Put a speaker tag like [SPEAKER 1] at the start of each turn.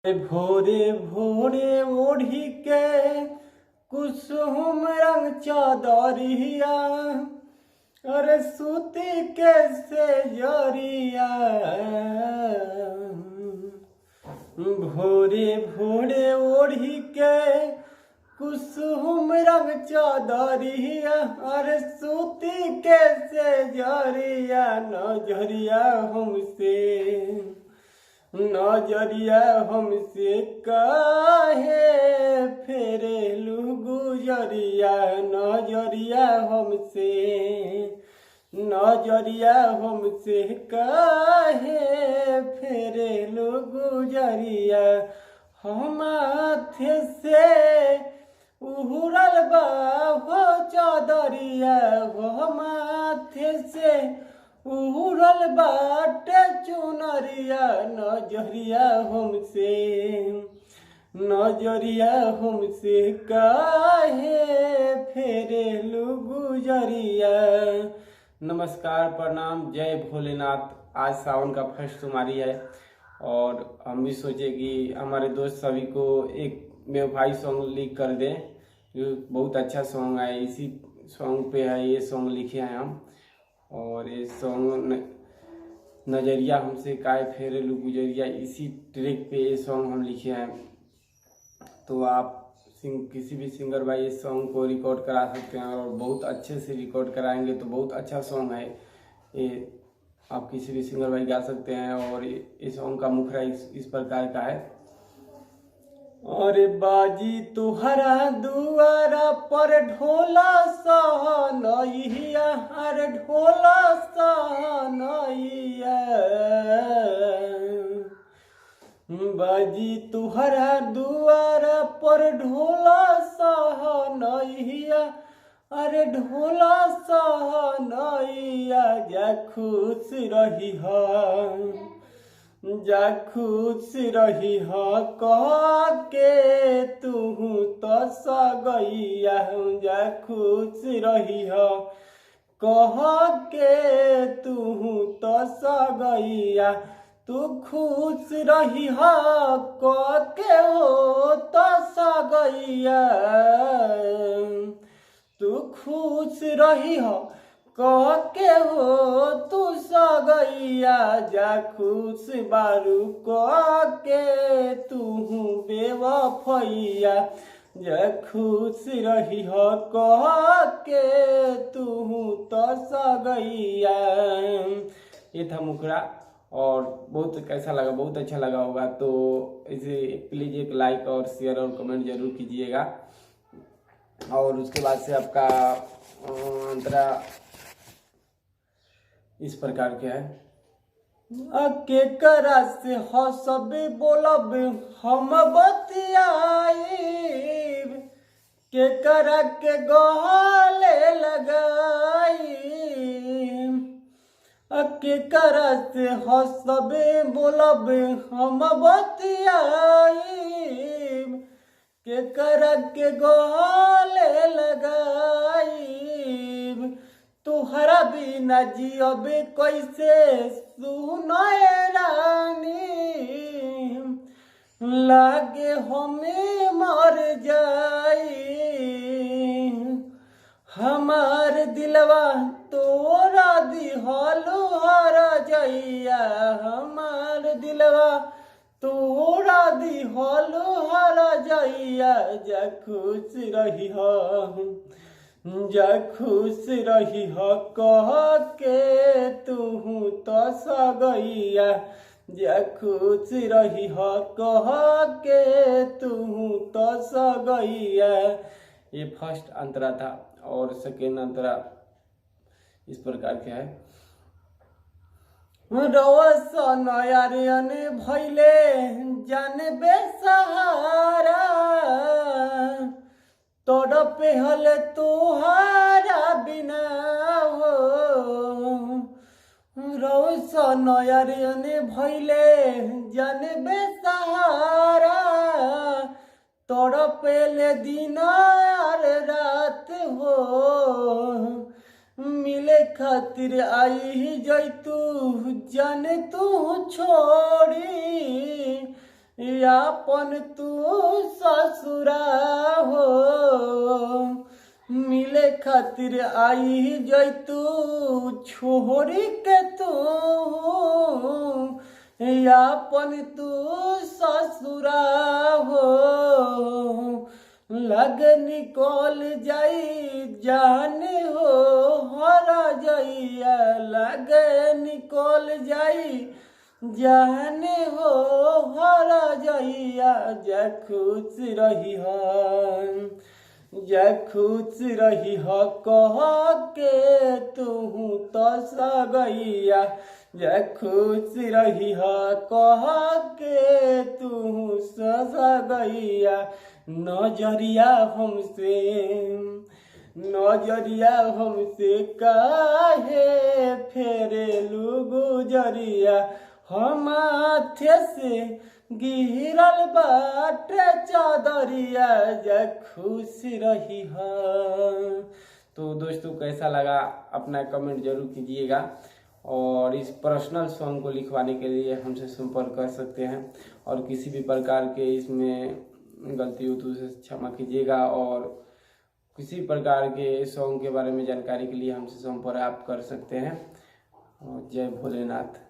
[SPEAKER 1] भोरे भोरे ओढ़ी के कुसुम रंग चादरिया, अरे सूती के से जरिया। भोरे भोरे ओढ़ी के कुसुम रंग चादरिया, अरे सूती के से जरिया। नजरिया हमसे काहे फेरेलू गुजरिया। नजरिया हमसे काहे फेरेलू गुजरिया। हम हाथे से उहुरल बा हो चादरिया, हम हाथे से उहुरल बाटे चुनरिया। नजरिया हमसे काहे फेरेलू गुजरिया। नमस्कार, प्रणाम, जय भोलेनाथ। आज सावन का फर्स्ट सोमवारी है और हम भी सोचे कि हमारे दोस्त सभी को एक मेरे सॉन्ग लिख कर दें। बहुत अच्छा सॉन्ग है, इसी सॉन्ग पे है, ये सॉन्ग लिखे हैं हम। और ये सॉन्ग नजरिया हमसे काहे फेरेलू गुजरिया, इसी ट्रैक पे ये सॉन्ग हम लिखे हैं। तो आप किसी भी सिंगर भाई इस सॉन्ग को रिकॉर्ड करा सकते हैं और बहुत अच्छे से रिकॉर्ड कराएंगे तो बहुत अच्छा सॉन्ग है ये। आप किसी भी सिंगर भाई गा सकते हैं। और ये सॉन्ग का मुखड़ा इस प्रकार का है। और बाजी तुहरा दुआरा पर ढोला सहनइया, अरे ढोला सहनइया। बाजी तुहरा दुआरा पर ढोला सहनइया, अरे ढोला सहनइया। जा खुश रही हा कह के तू तो सगैया। जा खुश रही हा कह के तू तो सगैया। तू खुश रही हा कह के हो तो सगैया। तू खुश रही हा कह के हो तू सगैया। जा खुश बारू कह के तू बेवफैया। जा खुश रही हो कह के तू तो सगैया। ये था मुखड़ा। और बहुत कैसा लगा, बहुत अच्छा लगा होगा। तो इसे प्लीज एक लाइक और शेयर और कमेंट जरूर कीजिएगा। और उसके बाद से आपका अंतरा इस प्रकार के है। के करा से हसब बोलब हम बतियाईब, के करा के गले लगाई। के करा से हसब बोलब हम बतियाईब, के करा के गले लगाईब। तुहरा बिना जियबे कैसे सुनए रानी, लागे हमें मर जाई। हमार दिलवा तोरा दिहलो हर जइया, हमार दिलवा तोरा दिहलो हर जइया। जा खुश रही हो, जा खुश रही हो कह के तू तो सगैया। जा खुश रही हो कह के तू तो सगैया। ये फर्स्ट अंतरा था और सेकेंड अंतरा इस प्रकार के है। रोशन यारियन भैले जाने बेसहारा, तोड़ पे हल तुहारा बिना हो। रोशन यारियन भैले जाने बेसहारा, तोड़ पे ले दिन और रात हो। मिले खातिर आई जैतू जाने तू छोड़ी, यापन तू ससुरा हो, मिले खातिर आई जैतू छोड़ी के तू, यापन तू ससुरा हो, लग निकल जाई जान हो हरा जइया, लग निकल जाई जान हो हरा जइया, जा खुश रही है, जा खुश रही है कह के तू तो सगैया, जा खुश रही है कह के तू सगैया, नजरिया हमसे काहे फेरेलू गुजरिया, हम हाथे से गिरल बाटे चादरिया, जा खुश रही है। तो दोस्तों कैसा लगा अपना कमेंट जरूर कीजिएगा, और इस पर्सनल सॉन्ग को लिखवाने के लिए हमसे संपर्क कर सकते हैं, और किसी भी प्रकार के इसमें गलती हो तो उसे क्षमा कीजिएगा, और किसी प्रकार के सॉन्ग के बारे में जानकारी के लिए हमसे संपर्क आप कर सकते हैं। जय भोलेनाथ।